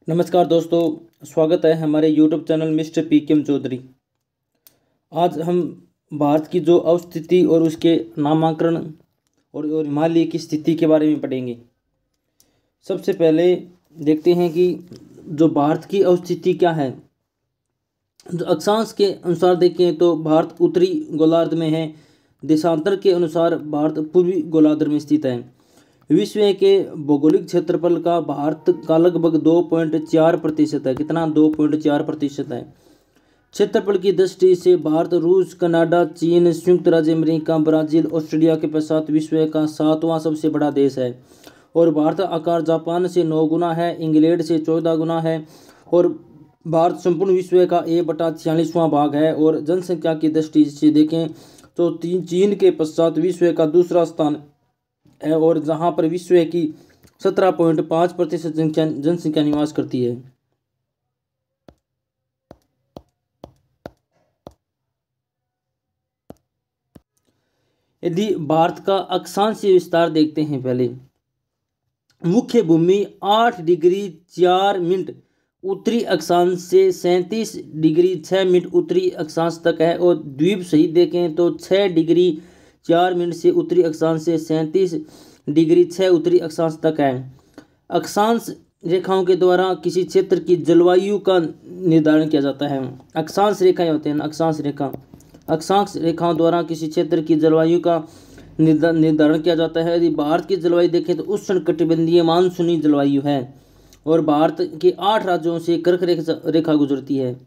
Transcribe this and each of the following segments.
नमस्कार दोस्तों, स्वागत है हमारे YouTube channel mister PKM Chaudhary. आज हम भारत की जो अवस्थिति और उसके नामांकन और हिमालय की स्थिति के बारे में पढ़ेंगे। सबसे पहले देखते हैं कि जो भारत की अवस्थिति क्या है। जो अक्षांश के अनुसार देखें तो भारत उत्तरी गोलार्ध में है। देशांतर के अनुसार भारत पूर्वी गोलार्ध में स्थित है। विश्व के भौगोलिक क्षेत्रफल का भारत का लगभग 2.4% है। कितना? 2.4% है। क्षेत्रफल की दृष्टि से भारत रूस, कनाडा, चीन, संयुक्त राज्य अमेरिका, ब्राजील, ऑस्ट्रेलिया के पश्चात विश्व का 7वां सबसे बड़ा देश है। और भारत आकार जापान से 9 गुना है, इंग्लैंड से 14 गुना है। और भारत संपूर्ण विश्व का 1/46वां भाग है। और जनसंख्या की दृष्टि से देखें तो चीन के पश्चात विश्व का दूसरा स्थान है, और जहां पर विश्व की 17.5% जनसंख्या निवास करती है। यदि भारत का अक्षांशीय विस्तार देखते हैं, पहले मुख्य भूमि 8 डिग्री 4 मिनट उत्तरी अक्षांश से 37 डिग्री 6 मिनट उत्तरी अक्षांश तक है। और द्वीप सहित देखें तो 6 डिग्री 4 मिनट से उत्तरी अक्षांश से 37 डिग्री 6 उत्तरी अक्षांश तक है। अक्षांश रेखाओं के द्वारा किसी क्षेत्र की जलवायु का निर्धारण किया जाता है। अक्षांश रेखाएं होते हैं ना, अक्षांश रेखाओं द्वारा किसी क्षेत्र की जलवायु का निर्धारण किया जाता है। यदि भारत की जलवायु देखें तो उष्णकटिबंधीय मानसूनी जलवायु है। और भारत के 8 राज्यों से कर्क रेखा गुजरती है।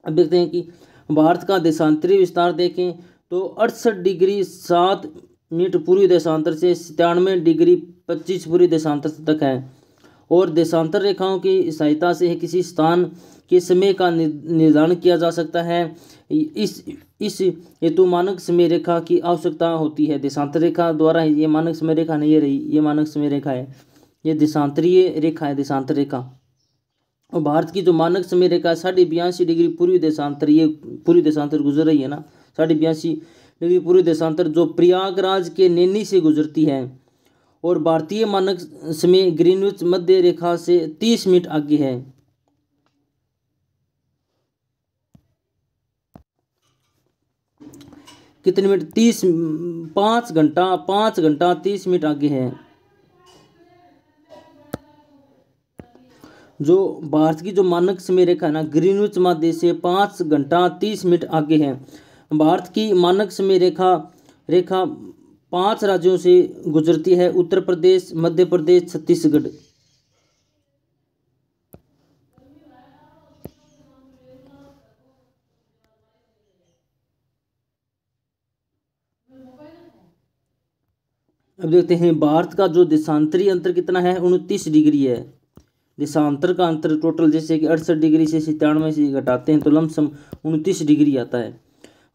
अब देखते हैं कि भारत का देशांतरीय विस्तार देखें तो 68 डिग्री 7 मिनट पूर्वी देशांतर से 97 डिग्री 25 पूर्वी देशांतर तक है। और देशांतर रेखाओं की सहायता से किसी स्थान के समय का निर्धारण किया जा सकता है। इस हेतु मानक समय रेखा की आवश्यकता होती है। देशांतर रेखा द्वारा ये मानक समय रेखा नहीं रही, ये मानक समय रेखा है, ये देशांतरीय रेखा है, देशांतर रेखा। और भारत की जो मानक समय रेखा 82.5 डिग्री पूर्वी देशांतर, ये पूर्वी देशांतर गुजर रही है ना, 82.5 डिग्री पूर्वी देशांतर जो प्रयागराज के नैनी से गुजरती है। और भारतीय मानक समय ग्रीनविच मध्य रेखा से 30 मिनट आगे है। कितने मिनट? 5 घंटा 30 मिनट आगे है। जो भारत की जो मानक समय रेखा है ना, ग्रीनविच मध्य से 5 घंटा 30 मिनट आगे है। भारत की मानक समय रेखा 5 राज्यों से गुजरती है: उत्तर प्रदेश, मध्य प्रदेश, छत्तीसगढ़। अब देखते हैं भारत का जो देशांतरीय अंतर कितना है, 29 डिग्री है। देशांतर का अंतर टोटल जैसे कि 68 डिग्री से 97 से घटाते हैं तो लमसम 29 डिग्री आता है।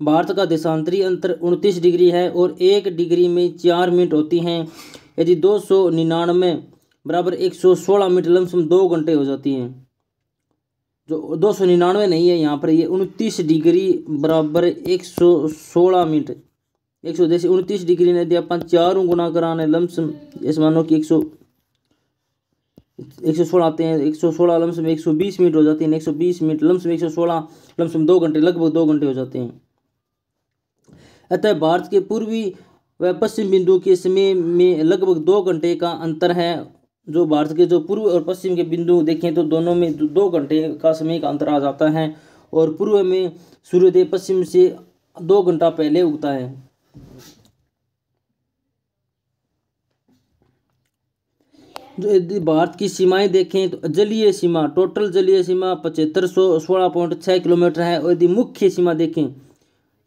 भारत का देशांतरीय अंतर 29 डिग्री है। और 1 डिग्री में 4 मिनट होती हैं। यदि 299 बराबर 116 मिनट लमसम 2 घंटे हो जाती हैं। जो 299 नहीं है यहाँ पर, ये 29 डिग्री बराबर 116 मिनट। 100 जैसे 29 डिग्री ने यदि अपन 4 गुना कराने लमसम, ऐसे मानो कि 116 आते हैं, 116 लमसम 120 मिनट हो जाती है। 120 मिनट लमसम 116 लमसम 2 घंटे, लगभग 2 घंटे हो जाते हैं। अतः भारत के पूर्वी व पश्चिम बिंदु के समय में लगभग 2 घंटे का अंतर है। जो भारत के जो पूर्व और पश्चिम के बिंदु देखें तो दोनों में 2 घंटे का समय का अंतर आ जाता है। और पूर्व में सूर्योदय पश्चिम से 2 घंटा पहले उगता है। जो यदि भारत की सीमाएं देखें तो जलीय सीमा, टोटल जलीय सीमा 7516.6 किलोमीटर है। और यदि मुख्य सीमा देखें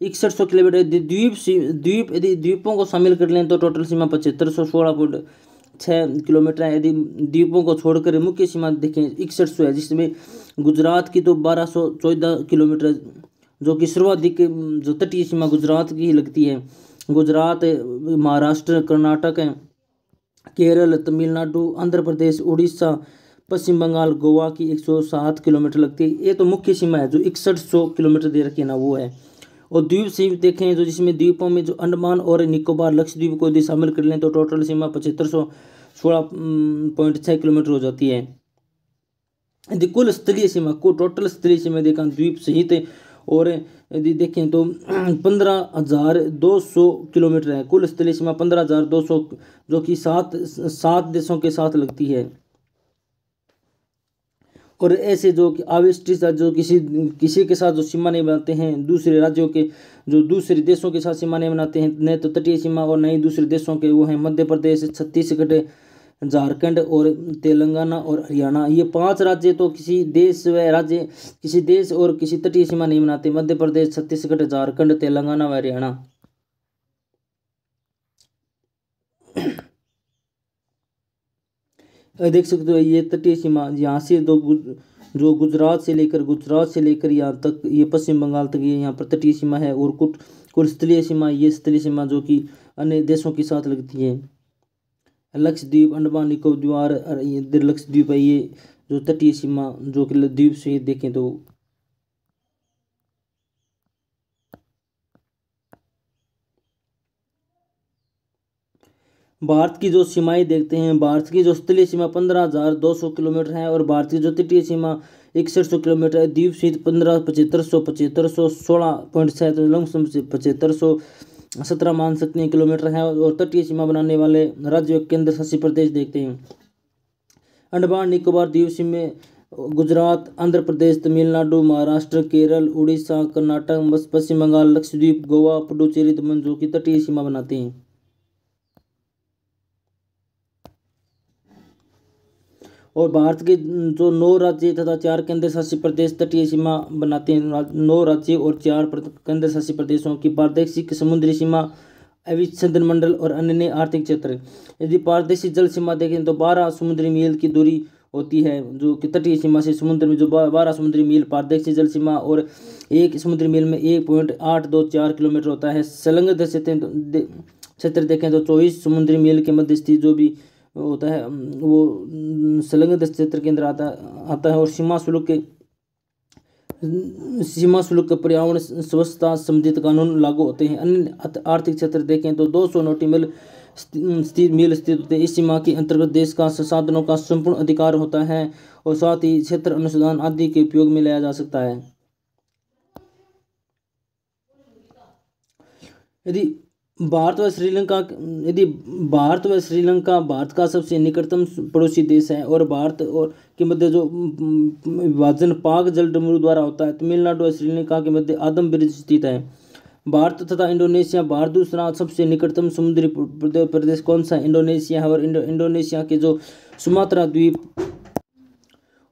6100 किलोमीटर। द्वीप यदि द्वीपों को शामिल कर लें तो टोटल सीमा 7516.6 किलोमीटर है। यदि द्वीपों को छोड़कर मुख्य सीमा देखें 6100 है, जिसमें गुजरात की तो 1214 किलोमीटर, जो कि सर्वाधिक जो तटीय सीमा गुजरात की ही लगती है। गुजरात, महाराष्ट्र, कर्नाटक है, केरल, तमिलनाडु, आंध्र प्रदेश, उड़ीसा, पश्चिम बंगाल, गोवा की 107 किलोमीटर लगती है। ये तो मुख्य सीमा है जो 6100 किलोमीटर दे रखी है ना, वो है। और द्वीप सीमा देखें तो जिसमें द्वीपों में जो अंडमान और निकोबार लक्षद्वीप को यदि शामिल कर लें तो टोटल सीमा 7516.6 किलोमीटर हो जाती है। यदि कुल स्थलीय सीमा को टोटल स्थलीय सीमा देखा द्वीप सहित और यदि देखें तो 15,200 किलोमीटर है। कुल स्थलीय सीमा 15,200 जो कि सात देशों के साथ लगती है। और ऐसे जो कि आवेष्टि जो किसी के साथ जो सीमा नहीं बनाते हैं, दूसरे राज्यों के जो दूसरे देशों के साथ सीमा नहीं बनाते हैं, न तो तटीय सीमा और न ही दूसरे देशों के, वो हैं मध्य प्रदेश, छत्तीसगढ़, झारखंड और तेलंगाना और हरियाणा। ये 5 राज्य तो किसी देश व राज्य किसी देश और किसी तटीय सीमा नहीं बनाते। मध्य प्रदेश, छत्तीसगढ़, झारखंड, तेलंगाना व हरियाणा। देख सकते हो ये तटीय सीमा, यहाँ से जो गुजरात से लेकर यहाँ तक, ये पश्चिम बंगाल तक, ये यहाँ पर तटीय सीमा है। और कुछ स्थलीय सीमा, ये स्थलीय सीमा जो कि अन्य देशों के साथ लगती है। लक्षद्वीप, अंडमान निकोबार, इधर लक्षद्वीप है, ये जो तटीय सीमा जो कि द्वीप से देखें तो भारत की जो सीमाएं देखते हैं, भारत की जो स्थलीय सीमा 15,200 किलोमीटर है और भारत की जो तटीय सीमा 6100 किलोमीटर है। द्वीप सहित 7500 16.7 लमसम से 7517 मान सकते हैं किलोमीटर है। और तटीय सीमा बनाने वाले राज्य और केंद्र शासित प्रदेश देखते हैं। अंडमान निकोबार द्वीप सीमा गुजरात, आंध्र प्रदेश, तमिलनाडु, महाराष्ट्र, केरल, उड़ीसा, कर्नाटक, पश्चिम बंगाल, लक्षद्वीप, गोवा, पुडुचेरी, दमन जो की तटीय सीमा बनाते हैं। और भारत के जो 9 राज्य तथा 4 केंद्र शासित प्रदेश तटीय सीमा बनाते हैं। 9 राज्य और 4 केंद्र शासित प्रदेशों की प्रादेशिक समुद्री सीमा, अविच्छेदन मंडल और अन्य आर्थिक क्षेत्र। यदि प्रादेशिक जल सीमा देखें तो 12 समुद्री मील की दूरी होती है, जो कि तटीय सीमा से समुद्र में जो 12 समुद्री मील प्रादेशिक जल सीमा, और एक समुद्री मील में 1.824 किलोमीटर होता है। संलग्न क्षेत्र देखें तो 24 समुद्री मील के मध्य स्थित जो भी होता है वो संलग्न क्षेत्र के अंदर आता है। और सीमा शुल्क पर्यावरण स्वच्छता संबंधित कानून लागू होते हैं। अन्य आर्थिक क्षेत्र देखें तो 200 नॉटिकल मील स्थित होते हैं। इस सीमा के अंतर्गत देश का संसाधनों का संपूर्ण अधिकार होता है और साथ ही क्षेत्र अनुसंधान आदि के उपयोग में लाया जा सकता है। यदि भारत व श्रीलंका भारत का सबसे निकटतम पड़ोसी देश है और भारत और के मध्य जो विभाजन पाक जलडमरू द्वारा होता है। तमिलनाडु और श्रीलंका के मध्य आदम ब्रिज स्थित है। भारत तथा इंडोनेशिया, भारत दूसरा सबसे निकटतम समुद्री प्रदेश कौन सा? इंडोनेशिया है। और इंडोनेशिया के जो सुमात्रा द्वीप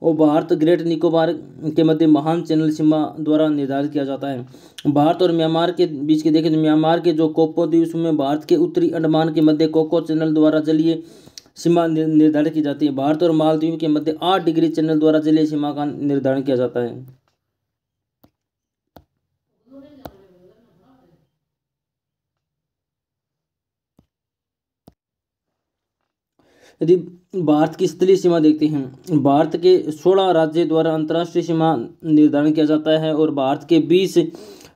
और भारत ग्रेट निकोबार के मध्य महान चैनल सीमा द्वारा निर्धारित किया जाता है। भारत और म्यांमार के बीच के देखें तो म्यांमार के जो कोको द्वीप में भारत के उत्तरी अंडमान के मध्य कोको चैनल द्वारा जलीय सीमा निर्धारित की जाती है। भारत और मालदीव के मध्य 8 डिग्री चैनल द्वारा जलीय सीमा का निर्धारण किया जाता है। यदि भारत की स्थलीय सीमा देखते हैं, भारत के 16 राज्य द्वारा अंतर्राष्ट्रीय सीमा निर्धारण किया जाता है और भारत के 20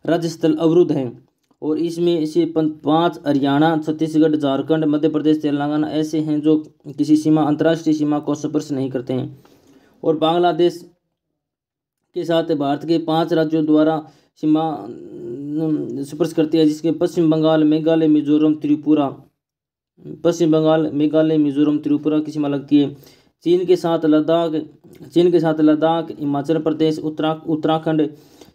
राज्य स्थल अवरुद्ध हैं। और इसमें से 5 हरियाणा, छत्तीसगढ़, झारखंड, मध्य प्रदेश, तेलंगाना ऐसे हैं जो किसी सीमा अंतर्राष्ट्रीय सीमा को स्पर्श नहीं करते हैं। और बांग्लादेश के साथ भारत के 5 राज्यों द्वारा सीमा स्पर्श करती है, जिसके पश्चिम बंगाल, मेघालय, मिजोरम, त्रिपुरा, की सीमा लगती है। चीन के साथ लद्दाख, हिमाचल प्रदेश, उत्तराखंड,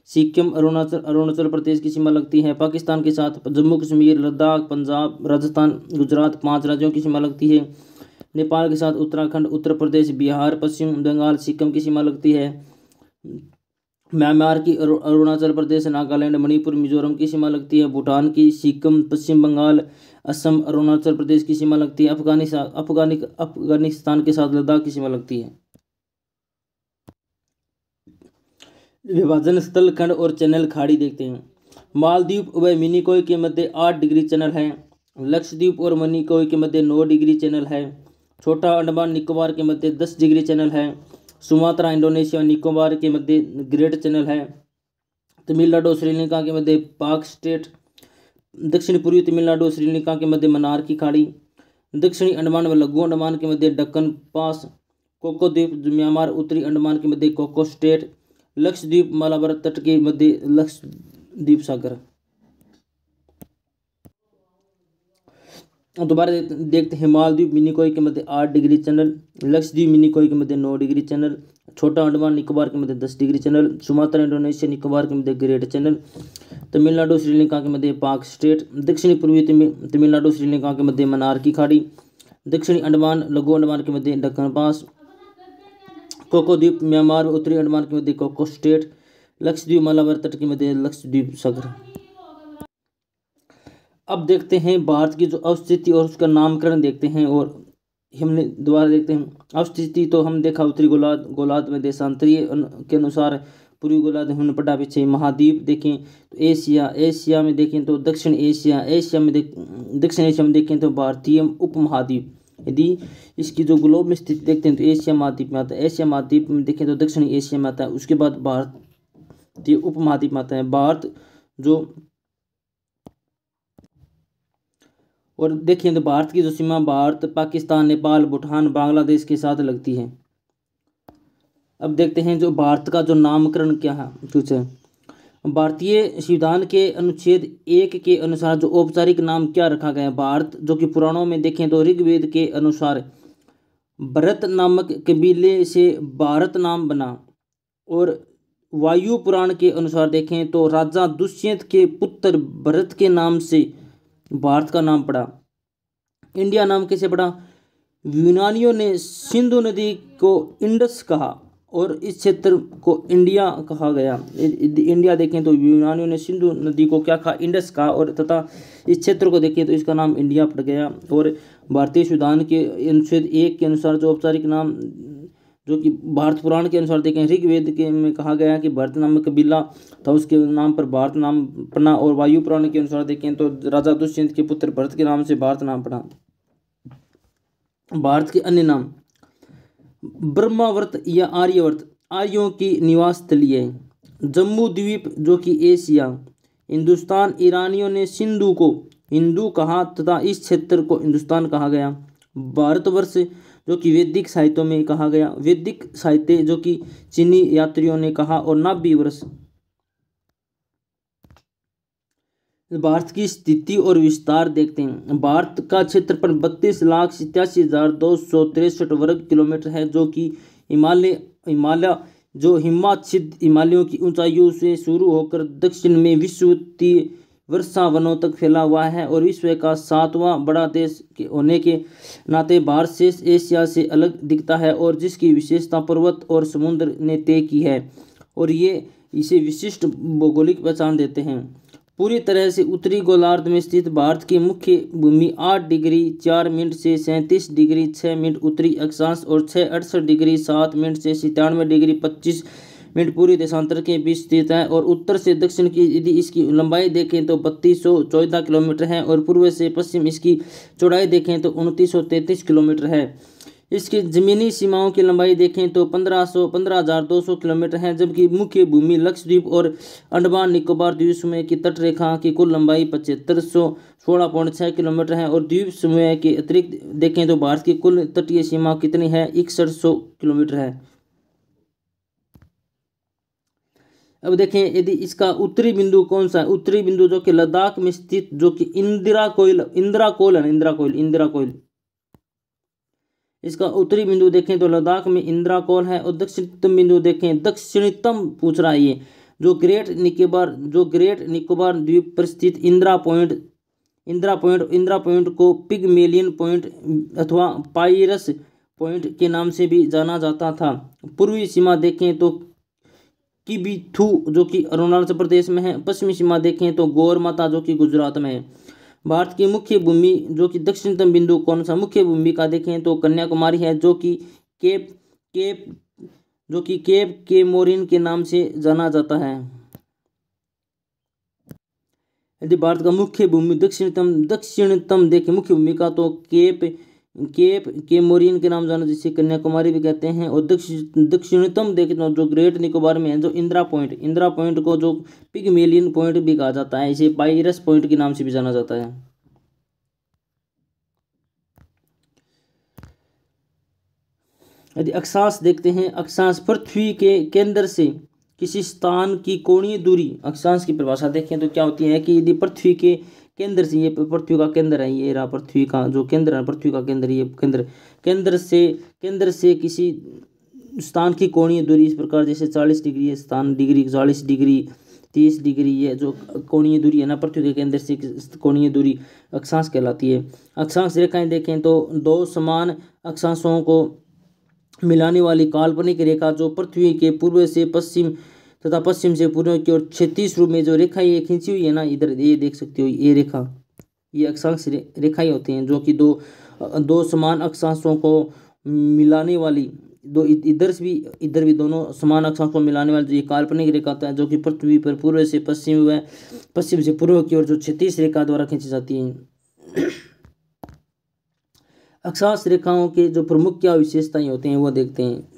सिक्किम, अरुणाचल प्रदेश की सीमा लगती है। पाकिस्तान के साथ जम्मू कश्मीर, लद्दाख, पंजाब, राजस्थान, गुजरात 5 राज्यों की सीमा लगती है। नेपाल के साथ उत्तराखंड, उत्तर प्रदेश, बिहार, पश्चिम बंगाल, सिक्किम की सीमा लगती है। म्यांमार की अरुणाचल प्रदेश, नागालैंड, मणिपुर, मिजोरम की सीमा लगती है। भूटान की सिक्किम, पश्चिम बंगाल, असम, अरुणाचल प्रदेश की सीमा लगती है। अफगानिस्तान के साथ लद्दाख की सीमा लगती है। विभाजन स्थल, खंड और चैनल खाड़ी देखते हैं। मालदीव व मिनिकॉय के मध्य 8 डिग्री चैनल है। लक्षद्वीप और मिनिकॉय के मध्य 9 डिग्री चैनल है। छोटा अंडमान निकोबार के मध्य 10 डिग्री चैनल है। सुमात्रा, इंडोनेशिया, निकोबार के मध्य ग्रेट चैनल है। तमिलनाडु, श्रीलंका के मध्य पाक स्टेट। दक्षिण पूर्वी तमिलनाडु, श्रीलंका के मध्य मन्नार की खाड़ी। दक्षिणी अंडमान व लघु अंडमान के मध्य दक्कन पास। कोको द्वीप जो म्यांमार, उत्तरी अंडमान के मध्य कोको स्टेट, लक्षद्वीप मालाबार तट के मध्य लक्षद्वीप सागर। दोबारा देखते हैं, मालदीव मिनिकॉय के मध्य 8 डिग्री चैनल, लक्षद्वीप मिनिकॉय के मध्य 9 डिग्री चैनल, छोटा अंडमान निकोबार के मध्य 10 degree channel, Sumatra Indonesia Nicobar के मध्य ग्रेट चैनल, तमिलनाडु श्रीलंका के मध्य पाक स्टेट, दक्षिणी पूर्वी तमिलनाडु श्रीलंका के मध्य मन्नार की खाड़ी, दक्षिणी अंडमान लघु अंडमान के मध्य दक्कन पास, कोको द्वीप म्यांमार, उत्तरी अंडमान के मध्य कोको स्टेट, लक्षद्वीप मालाबार तट के मध्य लक्षद्वीप सागर। अब देखते हैं भारत की जो अवस्थिति और उसका नामकरण देखते हैं, और हमने दोबारा देखते हैं अवस्थिति। तो हम देखा उत्तरी गोलार्ध में देशांतरीय के अनुसार पूर्वी गोलार्ध हमने पढ़ा पीछे। महाद्वीप देखें तो एशिया में देखें तो दक्षिण एशिया, दक्षिण एशिया में देखें तो भारतीय उपमहाद्वीप। यदि इसकी जो ग्लोब में स्थिति देखते हैं तो एशिया महाद्वीप में आता है, एशिया महाद्वीप में देखें तो दक्षिण एशिया में आता है, उसके बाद भारतीय उपमहाद्वीप में आता है। भारत जो और देखिए तो भारत की जो सीमा भारत, पाकिस्तान, नेपाल, भूटान, बांग्लादेश के साथ लगती है। अब देखते हैं जो भारत का जो नामकरण क्या है कुछ है। भारतीय संविधान के अनुच्छेद 1 के अनुसार जो औपचारिक नाम क्या रखा गया है भारत, जो कि पुराणों में देखें तो ऋग्वेद के अनुसार भरत नामक कबीले से भारत नाम बना, और वायु पुराण के अनुसार देखें तो राजा दुष्यंत के पुत्र भरत के नाम से भारत का नाम पड़ा। इंडिया नाम कैसे पड़ा? यूनानियों ने सिंधु नदी को इंडस कहा और इस क्षेत्र को इंडिया कहा गया। इंडिया देखें तो यूनानियों ने सिंधु नदी को क्या कहा? इंडस कहा, और तथा इस क्षेत्र को देखें तो इसका नाम इंडिया पड़ गया। और भारतीय संविधान के अनुच्छेद 1 के अनुसार जो औपचारिक नाम, जो कि भारत पुराण के अनुसार देखें ऋग्वेद के में कहा गया कि भरत नामक कबीला था, उसके नाम पर भारत नाम पड़ा, और वायु पुराण के अनुसार देखें तो राजा दुष्यंत के पुत्र भरत के नाम से भारत नाम पड़ा। भारत के अन्य नाम ब्रह्मावर्त या आर्यवर्त आर्यों की निवास स्थली है। जम्मू द्वीप जो कि एशिया। हिंदुस्तान, ईरानियों ने सिंधु को हिंदू कहा तथा इस क्षेत्र को हिंदुस्तान कहा गया। भारतवर्ष जो कि वैदिक साहित्यों में कहा गया, वैदिक साहित्य जो कि चीनी यात्रियों ने कहा, और नाभि वर्ष। भारत की स्थिति और विस्तार देखते हैं। भारत का क्षेत्रफल 32,87,263 वर्ग किलोमीटर है, जो कि हिमालय जो हिमाच्छिद हिमालयों की ऊंचाइयों से शुरू होकर दक्षिण में विषुवतीय वर्षा वनों तक फैला हुआ है, और विश्व का 7वां बड़ा देश होने के नाते भारत शेष एशिया से अलग दिखता है, और जिसकी विशेषता पर्वत और समुद्र ने तय की है, और ये इसे विशिष्ट भौगोलिक पहचान देते हैं। पूरी तरह से उत्तरी गोलार्ध में स्थित भारत की मुख्य भूमि 8 डिग्री 4 मिनट से 37 डिग्री 6 मिनट उत्तरी अक्षांश और 68 डिग्री 7 मिनट से 97 डिग्री 25 मिनट पूरी देशांतर के बीच स्थित है, और उत्तर से दक्षिण की यदि इसकी लंबाई देखें तो 3214 किलोमीटर है, और पूर्व से पश्चिम इसकी चौड़ाई देखें तो 2933 किलोमीटर है। इसकी ज़मीनी सीमाओं की लंबाई देखें तो 15,200 किलोमीटर है, जबकि मुख्य भूमि लक्षद्वीप और अंडमान निकोबार द्वीप समूह की तट रेखा की कुल लंबाई 7516.6 किलोमीटर है, और द्वीप समूह के अतिरिक्त देखें तो भारत की कुल तटीय सीमा कितनी है? 6100 किलोमीटर है। अब देखें यदि इसका उत्तरी बिंदु कौन सा है? उत्तरी बिंदु जो कि लद्दाख में स्थित, जो कि इंदिरा कोयल इसका उत्तरी बिंदु देखें तो लद्दाख में इंदिरा कोयल है, और दक्षिणतम बिंदु देखें, दक्षिणतम पूछ रहा है ये, जो ग्रेट निकोबार द्वीप पर स्थित इंदिरा पॉइंट को पिगमेलियन पॉइंट अथवा पाइरस पॉइंट के नाम से भी जाना जाता था। पूर्वी सीमा देखें तो किबिथु जो कि अरुणाचल प्रदेश में है। पश्चिमी सीमा देखें तो गौर माता जो कि गुजरात में है। भारत की मुख्य भूमि जो कि दक्षिणतम बिंदु कौन सा? मुख्य भूमि का देखें तो कन्याकुमारी है, जो कि केप केमोरिन के नाम से जाना जाता है। यदि भारत का मुख्य भूमि दक्षिणतम देखें मुख्य भूमि का तो केप केमोरिन के नाम जाना, जिसे कन्याकुमारी भी कहते हैं, और दक्षिणतम देखें तो जो ग्रेट निकोबार में है, जो इंदिरा पॉइंट को जो पिगमेलियन पॉइंट भी कहा जाता है, इसे पाइरस पॉइंट के नाम से भी जाना जाता है। यदि अक्षांश देखते हैं, अक्षांश पृथ्वी के केंद्र से किसी स्थान की कोणीय दूरी, अक्षांश की परिभाषा देखें तो क्या होती है कि यदि पृथ्वी के केंद्र से, ये पृथ्वी का केंद्र है, ये रहा पृथ्वी का जो केंद्र है, पृथ्वी का केंद्र, ये केंद्र से किसी स्थान की कोणीय दूरी इस प्रकार, जैसे 40 डिग्री है स्थान डिग्री, 40 डिग्री, 30 डिग्री, ये जो कोणीय दूरी है ना पृथ्वी के केंद्र से कोणीय दूरी अक्षांश कहलाती है। अक्षांश रेखाएं देखें तो दो समान अक्षांशों को मिलाने वाली काल्पनिक रेखा जो पृथ्वी के पूर्व से पश्चिम तथा पश्चिम से पूर्व की ओर क्षैतिज रूप में जो रेखा ये खींची हुई है ना, इधर ये देख सकते हो, ये रेखा, ये अक्षांश रेखाएं होती हैं जो कि दो समान अक्षांशों को मिलाने वाली, दो इधर भी दोनों समान अक्षांशों को मिलाने वाली जो ये काल्पनिक रेखा होता है जो कि पृथ्वी पर पूर्व से पश्चिम व पश्चिम से पूर्व की ओर जो क्षैतिज रेखा द्वारा खींची जाती है। अक्षांश रेखाओं के जो प्रमुख क्या विशेषताएं होते हैं वो देखते हैं।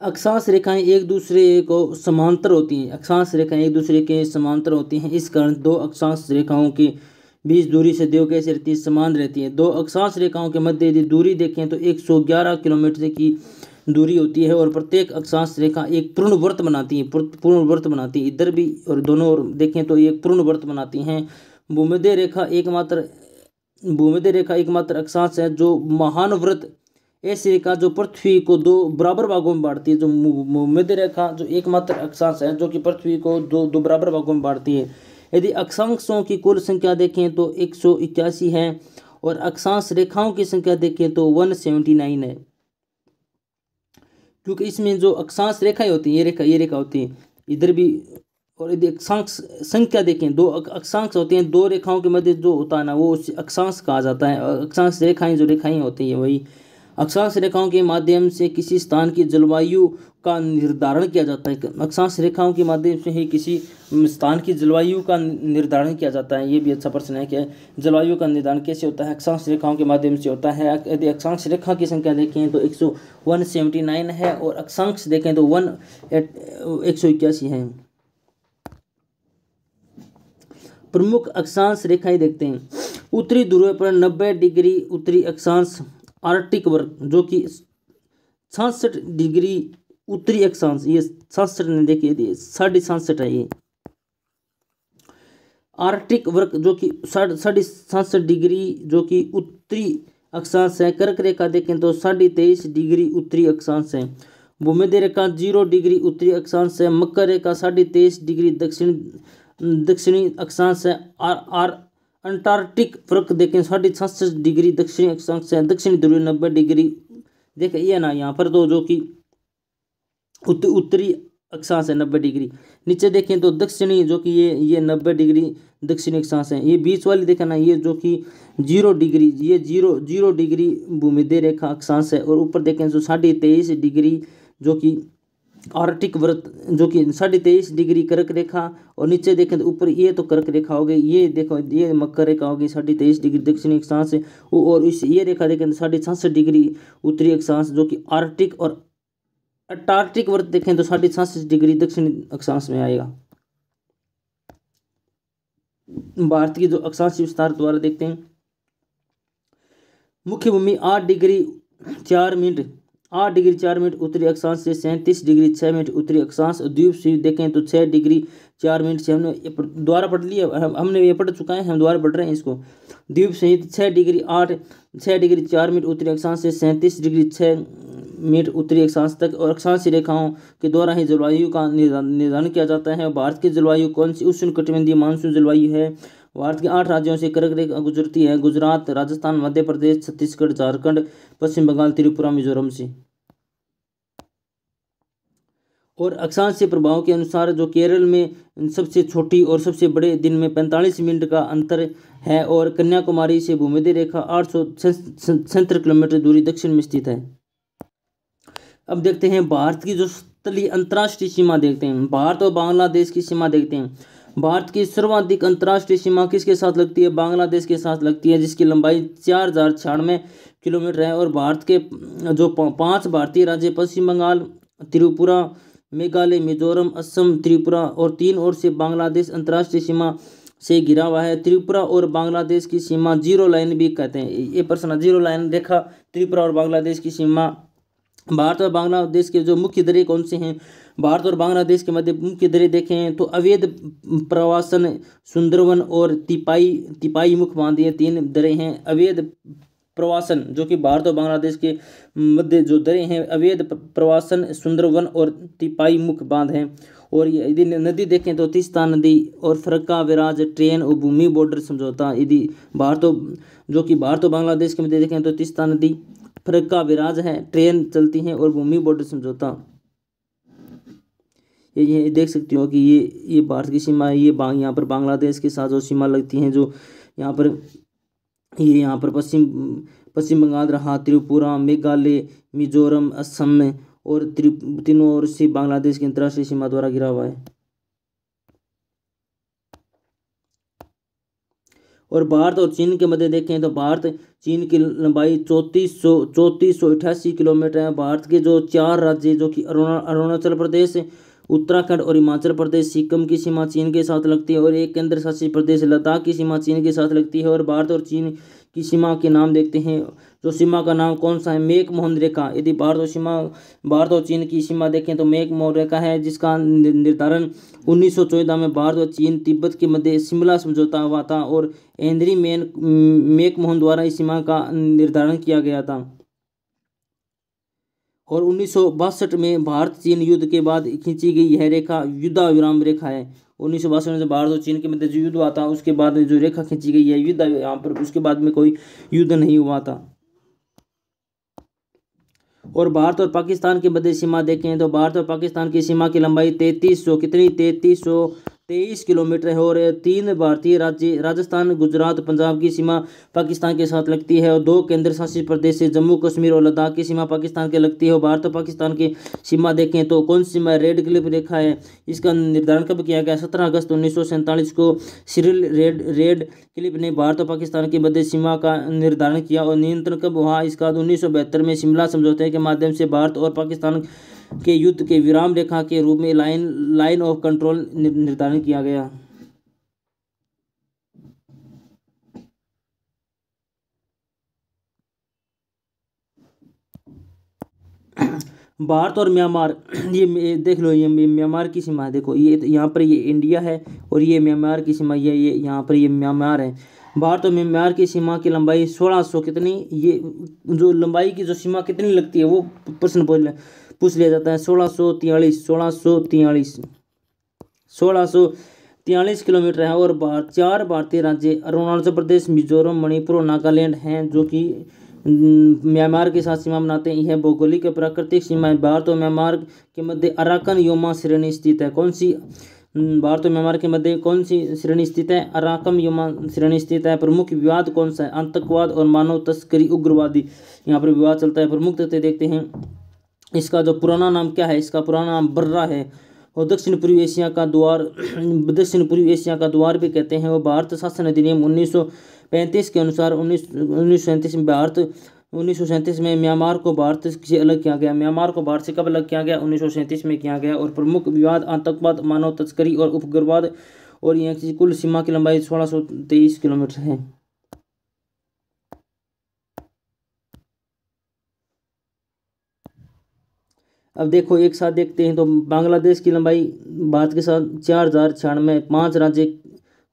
अक्षांश रेखाएं एक दूसरे को समांतर होती हैं। अक्षांश रेखाएं एक दूसरे के समांतर होती हैं, इस कारण दो अक्षांश रेखाओं के बीच दूरी सदैव कैसे रहती है, समान रहती है। दो अक्षांश रेखाओं के मध्य यदि दूरी देखें तो 111 किलोमीटर की दूरी होती है और प्रत्येक अक्षांश रेखा एक पूर्ण वृत्त बनाती है, इधर भी और दोनों ओर देखें तो एक पूर्ण वृत्त बनाती हैं। भूमध्य रेखा एकमात्र अक्षांश है जो महान वृत्त, ऐसी रेखा जो पृथ्वी को दो बराबर भागों में बांटती है। जो भूमध्य रेखा जो एकमात्र अक्षांश है जो कि पृथ्वी को दो बराबर भागों में बांटती है। यदि अक्षांशों की कुल संख्या देखें तो 181 है और अक्षांश रेखाओं की संख्या देखें तो 179 है, क्योंकि इसमें जो अक्षांश रेखाएं होती हैं, ये रेखा होती है इधर भी। और यदि अक्षांश संख्या देखें, दो अक्षांश होते हैं, दो रेखाओं के मध्य जो होता है ना वो अक्षांश कहा जाता है। अक्षांश रेखाएं जो रेखाएं होती हैं वही अक्षांश रेखाओं के माध्यम से किसी स्थान की जलवायु का निर्धारण किया जाता है। अक्षांश रेखाओं के माध्यम से ही किसी स्थान की जलवायु का निर्धारण किया जाता है। ये भी अच्छा प्रश्न है कि जलवायु का निर्धारण कैसे होता है, अक्षांश रेखाओं के माध्यम से होता है। यदि अक्षांश रेखा की संख्या देखें तो 179 है और अक्षांश देखें तो 181 है। प्रमुख अक्षांश रेखाएं देखते हैं। उत्तरी ध्रुव पर 90 डिग्री उत्तरी अक्षांश आर्कटिक वर्ग जो कि 66 डिग्री उत्तरी अक्षांश, ये 67 ने देखिए 67.5 है। ये आर्कटिक वर्ग जो कि 67 डिग्री जो कि उत्तरी अक्षांश है। कर्क रेखा देखें तो 23.5 डिग्री उत्तरी अक्षांश है। भूमध्य रेखा 0 डिग्री उत्तरी अक्षांश है। मकर रेखा 23.5 डिग्री दक्षिणी अक्षांश है। अंटार्कटिक वृत्त देखें 66 डिग्री दक्षिणी अक्षांश है। दक्षिणी ध्रुव 90 डिग्री देखें, ये ना यहाँ पर तो जो कि उत्तरी अक्षांश है 90 डिग्री। नीचे देखें तो दक्षिणी जो कि ये 90 डिग्री दक्षिणी अक्षांश है। ये बीच वाली देखा ना, ये जो कि 0 डिग्री, ये 0 डिग्री भूमध्य रेखा अक्षांश है। और ऊपर देखें तो 23.5 डिग्री जो कि आर्कटिक वृत्त जो कि 23.5 डिग्री कर्क रेखा। और नीचे देखें तो ऊपर ये तो कर्क रेखा हो गई, ये देखो ये मकर रेखा हो गई 23.5 डिग्री दक्षिणी अक्षांश है। और इस ये रेखा देखें तो 66 डिग्री उत्तरी अक्षांश जो कि आर्कटिक। और अंटार्कटिक वृत्त देखें तो 66 डिग्री दक्षिणी अक्षांश में आएगा। भारत की जो अक्षांश विस्तार द्वारा देखते हैं। मुख्य भूमि 8 डिग्री 4 मिनट उत्तरी अक्षांश से 37 डिग्री 6 मिनट उत्तरी अक्षांश। द्वीप स्वीप देखें तो 6 डिग्री 4 मिनट से हमने द्वारा पढ़ लिया, हमने ये पढ़ चुका है, हम द्वारा पढ़ रहे हैं इसको। द्वीप सहित 6 डिग्री 4 मिनट उत्तरी अक्षांश से 37 डिग्री 6 मिनट उत्तरी अक्षांश तक। और अक्षांशीय रेखाओं के द्वारा ही जलवायु का निर्धारण किया जाता है। भारत की जलवायु कौन सी उष्णकटिबंधीय मानसून जलवायु है। भारत के 8 राज्यों से कर्क रेखा गुजरती है, गुजरात, राजस्थान, मध्य प्रदेश, छत्तीसगढ़, झारखंड, पश्चिम बंगाल, त्रिपुरा, मिजोरम से। और अक्षांशीय प्रभाव के अनुसार जो केरल में सबसे छोटी और सबसे बड़े दिन में 45 मिनट का अंतर है। और कन्याकुमारी से भूमध्य रेखा 877 किलोमीटर दूरी दक्षिण में स्थित है। अब देखते हैं भारत की जो स्थलीय अंतर्राष्ट्रीय सीमा देखते हैं। भारत और बांग्लादेश की सीमा देखते हैं। भारत की सर्वाधिक अंतर्राष्ट्रीय सीमा किसके साथ लगती है, बांग्लादेश के साथ लगती है, जिसकी लंबाई 4096 किलोमीटर है। और भारत के जो 5 भारतीय राज्य पश्चिम बंगाल, त्रिपुरा, मेघालय, मिजोरम, असम, त्रिपुरा और 3 ओर से बांग्लादेश अंतर्राष्ट्रीय सीमा से घिरा हुआ है। त्रिपुरा और बांग्लादेश की सीमा जीरो लाइन भी कहते हैं। ये प्रश्न, जीरो लाइन रेखा त्रिपुरा और बांग्लादेश की सीमा। भारत और बांग्लादेश के जो मुख्य दरें कौन से हैं? भारत और बांग्लादेश के मध्य मुख्य दरें देखें तो अवैध प्रवासन, सुंदरवन और तिपाई मुख बांध, ये 3 दरें हैं। अवैध प्रवासन जो कि भारत और बांग्लादेश के मध्य जो दरें हैं, अवैध प्रवासन, सुंदरवन और तिपाई मुख बांध हैं। और यदि नदी देखें तो तीस्ता नदी और फरक्का विराज ट्रेन और भूमि बॉर्डर समझौता। यदि जो कि भारत और बांग्लादेश के मध्य देखें तो तीस्ता नदी, फरक्का विराज है, ट्रेन चलती हैं और भूमि बॉर्डर समझौता। ये देख सकते हो कि ये भारत की सीमा है। ये यहाँ पर बांग्लादेश के साथ जो सीमा लगती हैं, जो यहाँ पर पश्चिम बंगाल रहा, त्रिपुरा, मेघालय, मिजोरम, असम में, और तीनों ओर से बांग्लादेश की अंतर्राष्ट्रीय सीमा द्वारा घिरा हुआ है। और भारत और चीन के मध्य देखें तो भारत चीन की लंबाई 3488 किलोमीटर है। भारत के जो 4 राज्य जो कि अरुणाचल प्रदेश, उत्तराखंड और हिमाचल प्रदेश, सिक्किम की सीमा चीन के साथ लगती है। और एक केंद्र शासित प्रदेश लद्दाख की सीमा चीन के साथ लगती है। और भारत और चीन की सीमा के नाम देखते हैं। जो सीमा का नाम कौन सा है? मैक-मोहन रेखा। यदि भारत और चीन की सीमा देखें तो मैक-मोहन रेखा है, जिसका निर्धारण 1914 में भारत और चीन तिब्बत के मध्य शिमला समझौता हुआ था और हेनरी मैक-मोहन द्वारा इस सीमा का निर्धारण किया गया था। और 1962 में भारत चीन युद्ध के बाद खींची गई यह रेखा युद्धाविराम रेखा है। 1962 में जब भारत और चीन के मध्य जो युद्ध हुआ था, उसके बाद जो रेखा खींची गई है युद्ध, यहाँ पर उसके बाद में कोई युद्ध नहीं हुआ था। और भारत और पाकिस्तान के मध्य सीमा देखें तो भारत और पाकिस्तान की सीमा की लंबाई 3323 किलोमीटर है। और 3 भारतीय राज्य राजस्थान, गुजरात, पंजाब की सीमा पाकिस्तान के साथ लगती है। और 2 केंद्र शासित प्रदेश से जम्मू कश्मीर और लद्दाख की सीमा पाकिस्तान के लगती है। और भारत और पाकिस्तान की सीमा देखें तो कौन सी सीमा? रेड क्लिफ रेखा है। इसका निर्धारण कब किया गया? 17 अगस्त 1947 को सिरिल रेड क्लिफ ने भारत और पाकिस्तान की मध्य सीमा का निर्धारण किया। और नियंत्रण कब हुआ इसका? 1972 में शिमला समझौते के माध्यम से भारत और पाकिस्तान के युद्ध के विराम रेखा के रूप में लाइन ऑफ कंट्रोल निर्धारण किया गया। भारत और म्यांमार, ये देख लो, ये म्यांमार की सीमा है। देखो ये यहाँ पर ये इंडिया है और ये म्यांमार की सीमा, ये यहाँ पर ये म्यांमार है। भारत और म्यांमार की सीमा की लंबाई 1600 कितनी, ये जो लंबाई की जो सीमा कितनी लगती है वो प्रश्न पूछ लिया जाता है। 1643 किलोमीटर है। और 4 भारतीय राज्य अरुणाचल प्रदेश, मिजोरम, मणिपुर और नागालैंड हैं जो कि म्यांमार के साथ सीमा बनाते हैं। यह भौगोलिक और प्राकृतिक सीमाएं भारत और म्यांमार के मध्य अराकन योमा श्रेणी स्थित है। कौन सी भारत और म्यांमार के मध्य कौन सी श्रेणी स्थित है? अराकम योमा श्रेणी स्थित है। प्रमुख विवाद कौन सा है? आतंकवाद और मानव तस्करी, उग्रवादी, यहाँ पर विवाद चलता है। प्रमुख तथ्य देखते हैं। इसका जो पुराना नाम क्या है? इसका पुराना नाम बर्रा है। और दक्षिण पूर्वी एशिया का द्वार भी कहते हैं। और भारत शासन अधिनियम 1935 के अनुसार 1937 में 1937 में म्यांमार को भारत से अलग किया गया। म्यांमार को भारत से कब अलग किया गया? 1937 में किया गया। और प्रमुख विवाद आतंकवाद, मानव तस्करी और उग्रवाद। और यहाँ की कुल सीमा की लंबाई 1623 किलोमीटर है। अब देखो एक साथ देखते हैं तो बांग्लादेश की लंबाई भारत के साथ 4096, 5 राज्य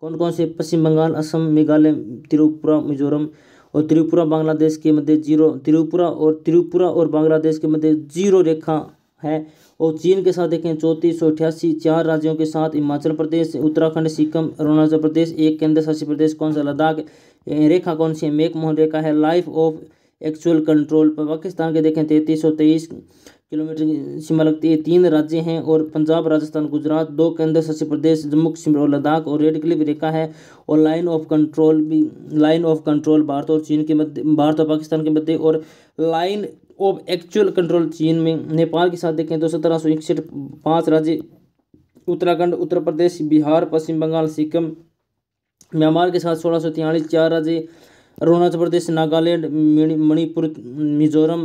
कौन कौन से? पश्चिम बंगाल, असम, मेघालय, त्रिपुरा, मिजोरम। और त्रिपुरा बांग्लादेश के मध्य त्रिपुरा और बांग्लादेश के मध्य 0 रेखा है। और चीन के साथ देखें 3488, 4 राज्यों के साथ हिमाचल प्रदेश, उत्तराखंड, सिक्किम, अरुणाचल प्रदेश, एक केंद्र शासित प्रदेश कौन सा? लद्दाख। रेखा कौन सी है? मैक-मोहन रेखा है। Life of actual control Pakistan के देखें 3323 किलोमीटर की सीमा लगती है। 3 राज्य हैं और पंजाब, राजस्थान, गुजरात, 2 केंद्र शासित प्रदेश जम्मू कश्मीर और लद्दाख। और रेड क्लिफ रेखा है। और लाइन ऑफ कंट्रोल भारत और चीन के मध्य, भारत और पाकिस्तान के मध्य। और लाइन ऑफ एक्चुअल कंट्रोल चीन में। नेपाल के साथ देखें तो 1761, 5 राज्य उत्तराखंड, उत्तर प्रदेश, बिहार, पश्चिम बंगाल, सिक्किम। म्यांमार के साथ 1643, 4 राज्य अरुणाचल प्रदेश, नागालैंड, मणिपुर, मिजोरम।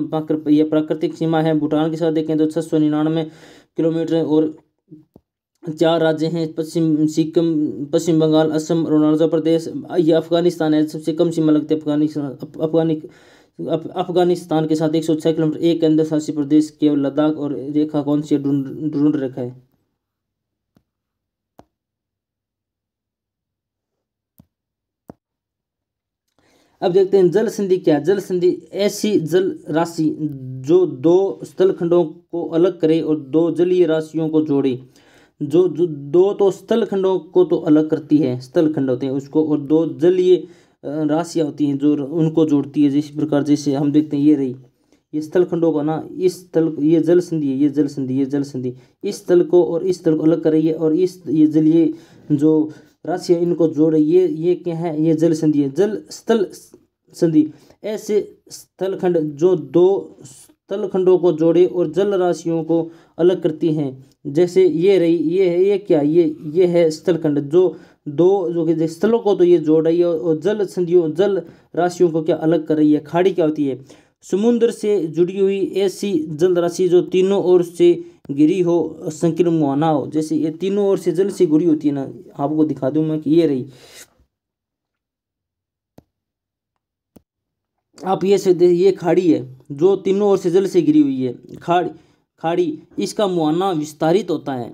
यह प्राकृतिक सीमा है। भूटान के साथ देखें तो 699 किलोमीटर। और चार राज्य हैं, पश्चिम सिक्किम, पश्चिम बंगाल, असम, अरुणाचल प्रदेश। ये अफगानिस्तान है, सबसे कम सीमा लगती है अफगानिस्तान के साथ 106 किलोमीटर। एक केंद्र शासित प्रदेश केवल लद्दाख। और रेखा कौन सी है? ढूंढ रेखा है। अब देखते हैं जल संधि क्या है। जल संधि ऐसी जल राशि जो दो स्थल खंडों को अलग करे और दो जलीय राशियों को जोड़े। जो दो तो स्थल खंडों को तो अलग करती है, स्थल खंड होते हैं उसको, और दो जलीय राशियाँ होती हैं जो उनको जोड़ती है। जिस प्रकार जैसे हम देखते हैं ये रही, ये स्थल खंडों को ना, इस स्थल, ये जल संधि है, ये जल संधि, ये जल संधि, इस स्थल को और इस स्थल को अलग कर रही है, और ये जलीय जो राशि है इनको जोड़ रही है। ये क्या है? ये जल संधि है। जल स्थल संधि ऐसे स्थल खंड जो दो स्थल खंडों को जोड़े और जल राशियों को अलग करती हैं। जैसे ये रही, ये है, ये क्या? ये है स्थल खंड जो दो जो कि स्थलों को तो ये जोड़ रही है, और जल संधियों, जल राशियों को क्या अलग कर रही है। खाड़ी क्या होती है? समुद्र से जुड़ी हुई ऐसी जल राशि जो तीनों ओर से घिरी हो, संकीर्ण मुहाना हो। जैसे ये तीनों ओर से जल से घिरी होती है ना, आपको दिखा दूं मैं कि ये रही, आप ये से ये खाड़ी है जो तीनों ओर से जल से घिरी हुई है। खाड़ी, इसका मुहाना विस्तारित होता है।